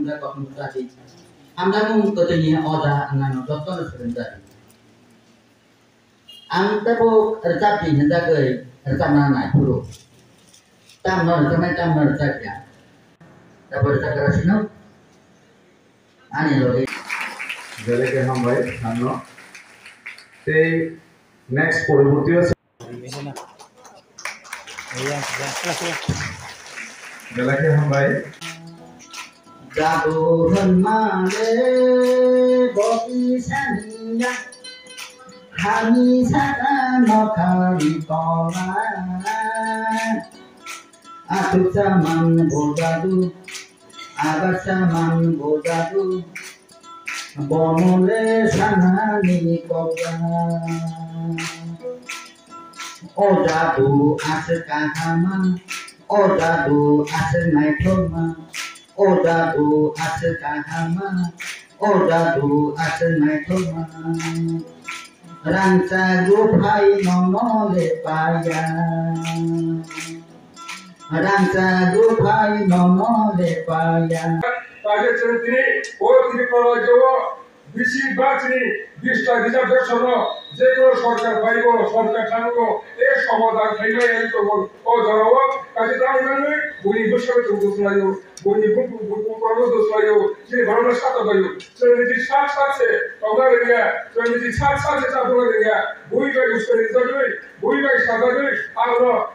kok tadi. Anda mengikuti oda nano dokter sebentar. Anda bu terjadi hendak ke terkena dulu. Tamar saja. Tak bercakap sini. Ani lagi. Jadi kita hambai, nano. Te next পরবর্তী আছে বেলাকে hambai. Jaduhan male boki saniya kami sana kali tola aku zaman bodadu agar zaman bodadu bomole sana ni koga oh jadu asal kahama oh jadu asal naik thoma oh jadu asal kahama oh jadu asal naik thoma rangsa gupai nonole paya rangsa gupai nonole paya তাকে তিনি ও তিনি করার জন্য বেশি বাঁচনি 20টা রিজার্ভের জন্য যে কোনো সরকার পাইব সরকার থাকব এই সমাধান খাইলে এই তো ও ধরাবো কাজে তাই মানে বই বসে তো দোসলাইও বই বুক করবো দোসলাইও যে ভালোর সাথে পাইও যদি সাত সাথে তোমরা রেগা যদি সাত সাথে চাপড়া রেগা বইটা ইউজ করে যাবে বইটা সাজাবে আর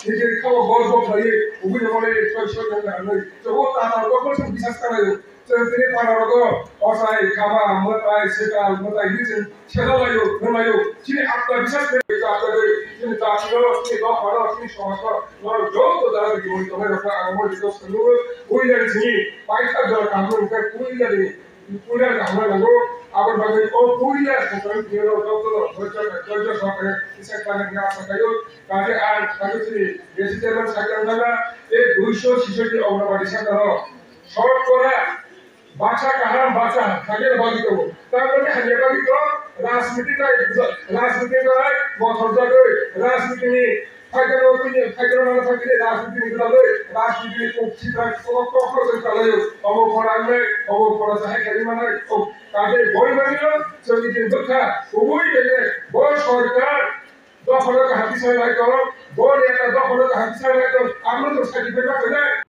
নিজের খাওয়া গল্প খাইয়ে উনি বলে সৈন্য আনলে তো ও তার কখন বিশ্বাস করাইও তিনি পানারগো অসাই খাবা মতাই সেটা মতাই দিছেন সেটা লাইও নলাইও তিনি আপনার বিশ্বাস করে আপনাদের তিনি তাছিল তিনি দফারো তিনি সমস্যা নর যত দ্বারা জীবন তোমার রাখা আমার দিকে সঙ্গে ওই জায়গায় পাইতা দর কামন করে পুরি জানি পুরি আমরা লাগো আবার ভাবে ও পুরি আছে কারণ কেন যত ধৈর্য সহকারে ইসে কানে না সকাইও কাজে আর কাজে তিনি ভেজিটেবল সাইকেল দাদা এই 266 অঙ্গনবাড়ি সেন্টার শর্ট করে বাচ্চা কাহার বাচ্চা কাজের বাগিত তারপরে হাজার বাগিত রাজনীতিটাই বছর যাবে রাজনীতি ফাইটার ওপিনিয়ন ফাইটার মানে থাকলে রাজনীতি নিকলালে রাজনীতি কোচিতার কখনো চালায় অবপরাণে অবপরা চাহে কারি মানে কাজে বই বানিল সঙ্গীতের দুঃখা উভয় বেগে বড় সরকার দখলকে হাতি সাহেব করো বড় একটা দখলকে হাতি সাহেব আমরা তো সার্টিফিকেট পেলে